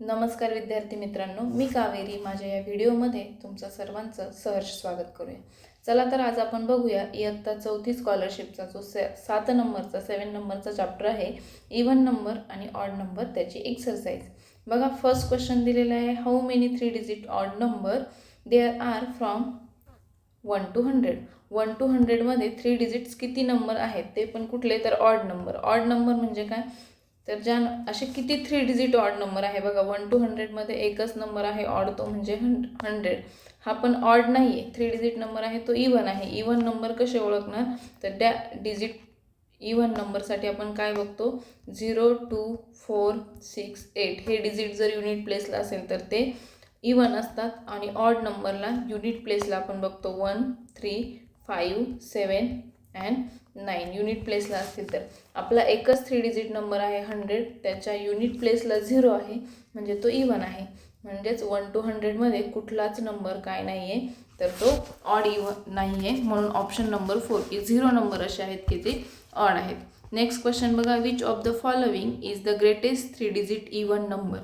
नमस्कार विद्यार्थी मित्रांनो, मी कावेरी. माझ्या या व्हिडिओमध्ये तुमचं सर्वांचं सहर्ष स्वागत करूया. चला तर आज आपण बघूया इयत्ता 4थी स्कॉलरशिपचा जो 7 नंबरचा 7 नंबरचा चॅप्टर आहे, इव्हन नंबर आणि ऑड नंबर, त्याची एक्सरसाइज. बघा, फर्स्ट क्वेश्चन दिलेला आहे, how many 3 digit odd number there are from 1 to 100. 1 to 100 मध्ये 3 डिजिट्स किती नंबर आहेत, ते पण कुठले, तर ऑड नंबर. ऑड नंबर म्हणजे काय, तर ज्या असे किती 3 डिजिट ऑड नंबर आहे. बघा, 1 to 100 मध्ये एकच नंबर आहे ऑड, तो म्हणजे 100. हा पण ऑड नाही आहे, 3 डिजिट नंबर आहे, तो इव्हन आहे. इव्हन नंबर कसे ओळखणार, तर त्या डिजिट इव्हन नंबरसाठी आपण काय बघतो, 0 2 4 6 8 हे डिजिट जर युनिट प्लेसला असेल तर ते इव्हन असतात. आणि ऑड नंबरला युनिट प्लेसला आपण बघतो 1 3 5 7 अँड 9 युनिट प्लेसला असतील. तर आपला एकच 3 डिजिट नंबर आहे 100, त्याच्या युनिट प्लेसला 0 आहे, म्हणजे तो इव्हन आहे. म्हणजेच 1 to 100 मध्ये कुठलाच नंबर काय नाही आहे, तर तो ऑड इव्हन नाही आहे. म्हणून ऑप्शन नंबर 4 की 0 नंबर असे आहेत की ते ऑड आहेत. नेक्स्ट क्वेश्चन बघा, which of the following is the greatest 3 digit even number.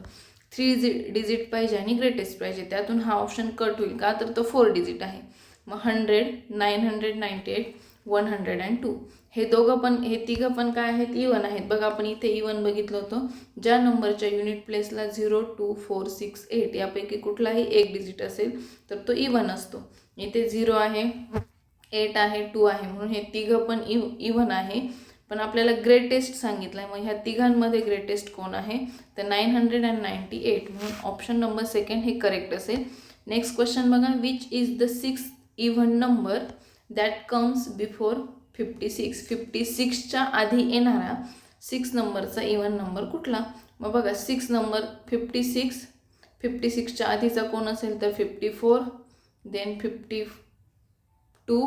3 digit पाहिजे आणि ग्रेटेस्ट पाहिजे, त्यातून हा ऑप्शन कट होईल का, तर तो 4 डिजिट आहे. मग 100 998 102 हे दोघं पण, हे तिघं पण काय आहेत, इव्हन आहेत. बघा, आपण इथे इव्हन बघितलं होतं, ज्या नंबरच्या युनिट प्लेसला 0 2 4 6 8 यापैकी कुठलाही एक डिजिट असेल तर तो इव्हन असतो. इथे 0 आहे, 8 आहे, 2 आहे, म्हणून हे तिघं पण इव्हन आहे. पण आपल्याला ग्रेटेस्ट सांगितलं आहे, मग ह्या तिघांमध्ये ग्रेटेस्ट कोण आहे, तर 998, म्हणून ऑप्शन नंबर 2 हे करेक्ट असेल. नेक्स्ट क्वेश्चन बघा, which is the 6th even number that comes before 56. 56च्या आधी येणारा 6 नंबरचा इव्हन नंबर कुठला. मग बघा, 6 नंबर 56, 56च्या आधीचा कोण असेल तर 54, देन 52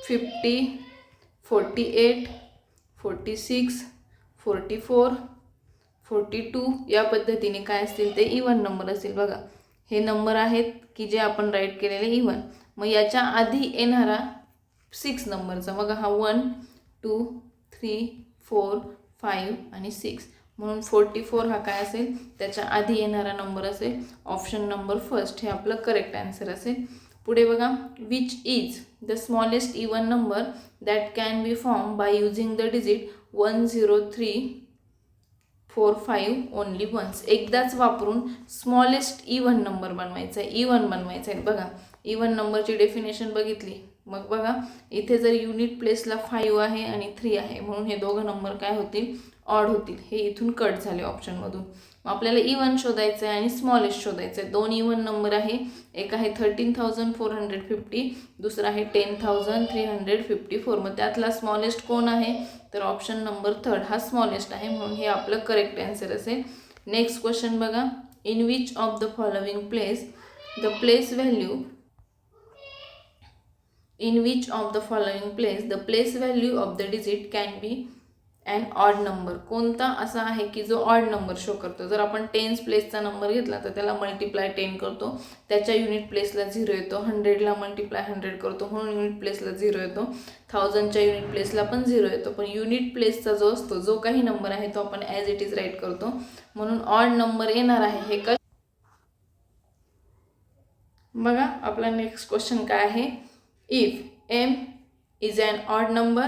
50 48 46 44 42 या पद्धतीने काय असतील, ते इव्हन नंबर असतील. बघा, हे नंबर आहेत की जे आपण राईट केलेले इव्हन. मग याच्या आधी येणारा 6 नंबरचा बघा, हा 1 2 3 4 5 आणि 6, म्हणून 44 हा काय असेल, त्याच्या आधी येणारा नंबर असेल. ऑप्शन नंबर 1 हे आपलं करेक्ट आन्सर असेल. पुढे बघा, which is the smallest even number that can be form by using the digit 1 0 3 4 5 only once. एकदाच वापरून स्मॉलेस्ट इव्हन नंबर बनवायचा आहे, इव्हन बनवायचा आहे. बघा, इव्हन नंबरची डेफिनेशन बघितली. मग बघा, इथे जर युनिट प्लेसला 5 आहे आणि 3 आहे, म्हणून हे दोघं नंबर काय होतील, ऑड होतील. हे इथून कट झाले ऑप्शनमधून. मग आपल्याला इव्हन शोधायचं आहे आणि स्मॉलेस्ट शोधायचं आहे. 2 इव्हन नंबर आहे, एक आहे 13,450, दुसरा आहे 10,354. मग त्यातला स्मॉलेस्ट कोण आहे, तर ऑप्शन नंबर 3 हा स्मॉलेस्ट आहे, म्हणून हे आपलं करेक्ट आन्सर असेल. नेक्स्ट क्वेश्चन बघा, in which of the following place the place value in which of the following place the place value of the digit can be an odd number. कोणता असा आहे की जो ऑड नंबर शो करतो. जर आपण tense प्लेसचा number घेतला तर त्याला मल्टिप्लाय 10 करतो, त्याच्या युनिट प्लेसला 0 येतो. 100ला मल्टिप्लाय 100 करतो, म्हणून युनिट प्लेसला 0 येतो. 1000च्या युनिट प्लेसला पण 0 येतो. पण युनिट प्लेसचा जो असतो, जो काही नंबर आहे तो आपण ॲज इट इज राईट करतो, म्हणून ऑड नंबर येणार आहे. हे का बघा, आपला नेक्स्ट क्वेश्चन काय आहे, if m is an odd number,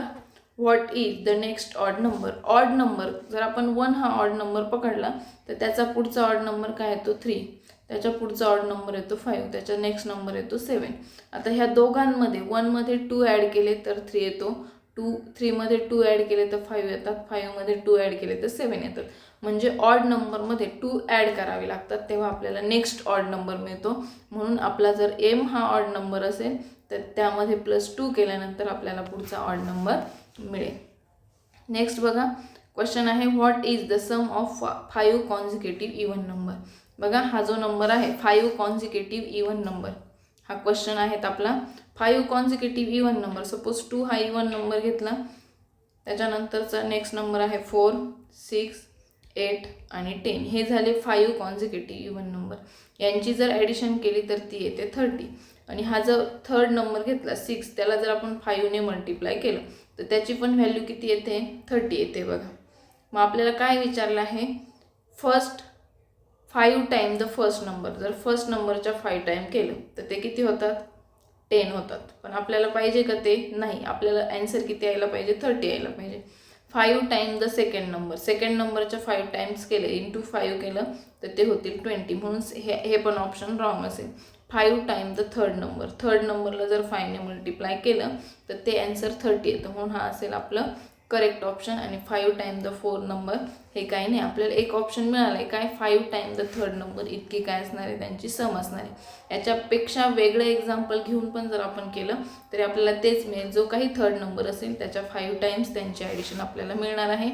what is the next odd number. Odd number जर आपण 1 हा ऑड नंबर पकडला तर त्याचा पुढचा ऑड नंबर काय येतो 3, त्याच्या पुढचा ऑड नंबर येतो 5, त्याचा नेक्स्ट नंबर येतो 7. आता ह्या दोघांमध्ये 1 मध्ये 2 ॲड केले तर 3 येतो, 3 मध्ये 2 ॲड केले तर 5 येतात, 5 मध्ये 2 ॲड केले तर 7 येतात. म्हणजे ऑड नंबरमध्ये 2 ॲड करावे लागतात, तेव्हा आपल्याला नेक्स्ट ऑड नंबर मिळतो. म्हणून आपला जर m हा ऑड नंबर असेल तर त्यामध्ये +2 केल्यानंतर आपल्याला पुढचा ऑड नंबर मिळेल. नेक्स्ट बघा, क्वेश्चन आहे, what is the sum of 5 consecutive even number. बघा, हा जो नंबर आहे 5 कॉन्झिक्युटिव्ह इव्हन नंबर, हा क्वेश्चन आहे आपला. 5 कॉन्झिक्युटिव्ह इव्हन नंबर, सपोज 2 हा इव्हन नंबर घेतला, त्याच्यानंतरचा नेक्स्ट नंबर आहे 4 6 8 आणि 10, हे झाले 5 कॉन्झिक्युटिव्ह इव्हन नंबर. यांची जर ॲडिशन केली तर ती येते 30. आणि हा जर थर्ड नंबर घेतला 6, त्याला जर आपण 5 ने मल्टिप्लाय केलं तर त्याची पण व्हॅल्यू किती येते, 30 येते. बघा, मग आपल्याला काय विचारलं आहे, first 5 time the first number. जर फर्स्ट नंबरच्या 5 टाइम केलं तर ते किती होतात? 10 होतात. पण आपल्याला पाहिजे का ते? नाही, आपल्याला ॲन्सर किती यायला पाहिजे? 30 यायला पाहिजे. 5 time the second number. Second नंबरच्या 5 टाइम्स केले, इंटू 5 केलं तर ते होतील 20. म्हणून हे पण ऑप्शन रॉंग असेल. 5 time the third number. Third नंबरला जर 5ने मल्टिप्लाय केलं तर ते ॲन्सर 30 येतं. म्हणून हा असेल आपलं करेक्ट ऑप्शन. आणि 5 टाइम द फोर्थ नंबर हे काही नाही, आपल्याला एक ऑप्शन मिळालं आहे काय? 5 टाइम द थर्ड नंबर इतकी काय असणार आहे? त्यांची सम असणार आहे. याच्यापेक्षा वेगळं एक्झाम्पल घेऊन पण जर आपण केलं तरी आपल्याला तेच मिळेल. जो काही थर्ड नंबर असेल त्याच्या 5 टाइम्स त्यांची ॲडिशन आपल्याला मिळणार आहे.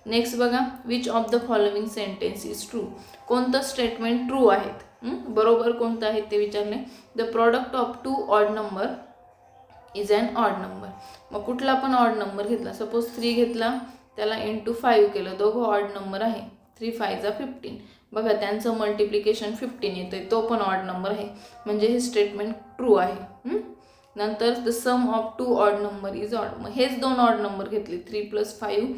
नेक्स्ट बघा, which of the following sentence is true. कोणतं स्टेटमेंट ट्रू आहेत? बरोबर कोणतं आहे ते विचारले. The product of 2 odd number is an odd number. मग कुठला पण ऑड नंबर घेतला, सपोज 3 घेतला, त्याला इंटू 5 केलं, दोघं ऑड नंबर आहे. 3 5 जा 15. बघा त्यांचं मल्टिप्लिकेशन 15 येतं, तो पण ऑड नंबर आहे. म्हणजे हे स्टेटमेंट ट्रू आहे. नंतर the sum of 2 odd number is odd. मग हेच 2 ऑड नंबर घेतले, 3 + 5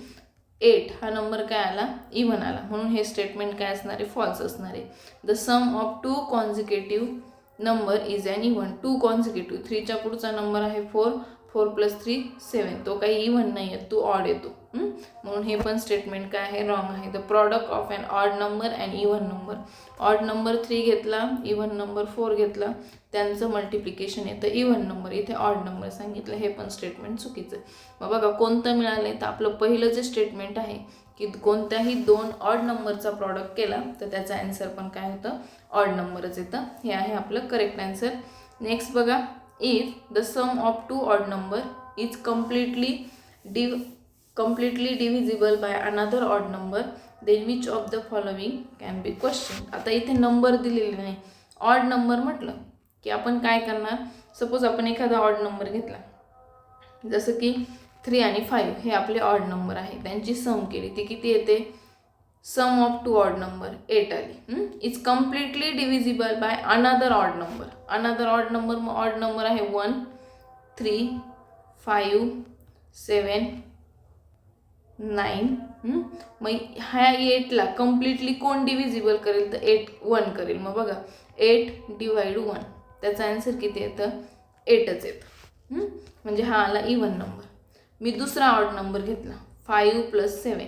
8. हा नंबर काय आला? इव्हन आला. म्हणून हे स्टेटमेंट काय असणार आहे? फॉल्स असणार आहे. The sum of 2 consecutive number is uneven. 2 consecutive, 3च्या पुढचा नंबर आहे 4, 4 + 3 7. तो काही इव्हन नाही आहे, तो ऑड येतो. म्हणून हे पण स्टेटमेंट काय आहे? रॉंग आहे. The product of an odd number and even number. Odd number 3 घेतला, इव्हन नंबर 4 घेतला, त्यांचं मल्टिप्लिकेशन येतं इव्हन नंबर. इथे ऑड नंबर सांगितलं, हे पण स्टेटमेंट चुकीचं आहे. मग बघा कोणतं मिळालं आहे? तर आपलं पहिलं जे स्टेटमेंट आहे की कोणत्याही 2 ऑड नंबरचा प्रॉडक्ट केला तर त्याचा ॲन्सर पण काय होतं? ऑड नंबरच येतं. हे आहे आपलं करेक्ट ॲन्सर. नेक्स्ट बघा, if the sum of 2 odd number is completely divisible by another odd number, then which of the following can be question. आता इथे नंबर दिलेले नाही. ऑड नंबर म्हटलं की आपण काय करणार? सपोज आपण एखादा ऑड नंबर घेतला, जसं की 3 आणि 5 हे आपले ऑड नंबर आहे, त्यांची सम केली, ती किती येते? सम ऑफ 2 ऑड नंबर 8 आली. Is completely divisible by another odd number. Another odd number, मग ऑड नंबर आहे 1 3 5 7 9. मग ह्या 8ला कम्प्लिटली कोण डिव्हिजिबल करेल? तर 1 करेल. मग बघा 8 / 1, त्याचा ॲन्सर किती येतं? 8च येतं. म्हणजे हा आला इव्हन नंबर. मी दुसरा ऑड नंबर घेतला, 5 + 7.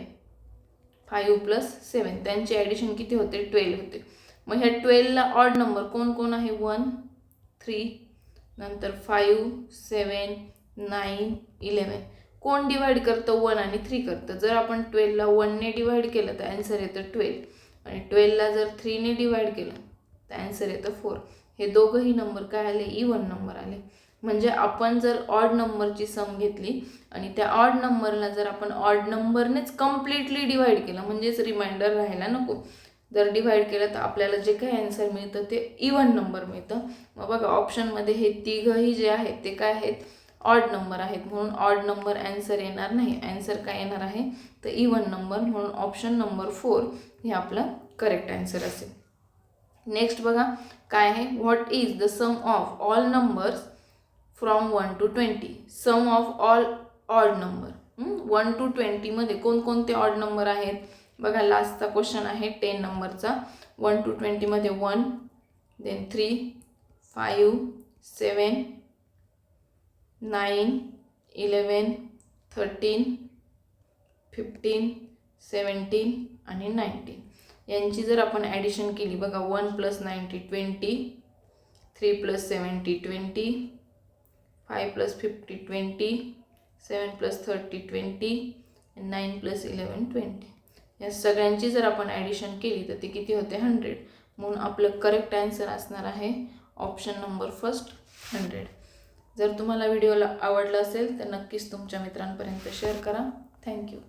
5 + 7 त्यांची ॲडिशन किती होते? 12 होते. मग ह्या 12ला ऑड नंबर कोण कोण आहे? 1 3, नंतर 5 7 9 11. कोण डिवाइड करतं? 1 आणि 3 करतं. जर आपण 12ला 1ने डिवाइड केलं तर ॲन्सर येतं 12. आणि 12ला जर 3ने डिवाइड केलं तर ॲन्सर येतं 4. हे दोघंही नंबर काय आले? इव्हन नंबर आले. म्हणजे आपण जर ऑड नंबरची सम घेतली आणि त्या ऑड नंबरला जर आपण ऑड नंबरनेच कम्प्लिटली डिवाइड केलं, म्हणजेच रिमाइंडर राहायला नको, जर डिवाइड केलं तर आपल्याला जे काही ॲन्सर मिळतं ते इव्हन नंबर मिळतं. मग बघा ऑप्शनमध्ये हे तिघंही जे आहेत ते काय आहेत? ऑड नंबर आहेत. म्हणून ऑड नंबर ॲन्सर येणार नाही. ॲन्सर काय येणार आहे? तर इव्हन नंबर. म्हणून ऑप्शन नंबर 4 हे आपलं करेक्ट ॲन्सर असेल. नेक्स्ट बघा काय आहे? What is the sum of all numbers from 1 to 20. Sum of all odd number. 1 to 20 मध्ये कोणकोणते ऑड नंबर आहेत? बघा लास्टचा क्वेश्चन आहे 10 नंबरचा. 1 to 20 मध्ये 1, देन 3 5 7 9 11 13 15 17 आणि 19. यांची जर आपण ॲडिशन केली, बघा 1 + 90 20, 3 + 70 20, 5 + 50 20, 7 + 30 20, 9 + 11 20. या सगळ्यांची जर आपण ॲडिशन केली तर ती किती होते? 100. म्हणून आपलं करेक्ट ॲन्सर असणार आहे ऑप्शन नंबर फर्स्ट 100. जर तुम्हाला व्हिडिओला आवडला असेल तर नक्कीच तुमच्या मित्रांपर्यंत शेअर करा. थँक्यू.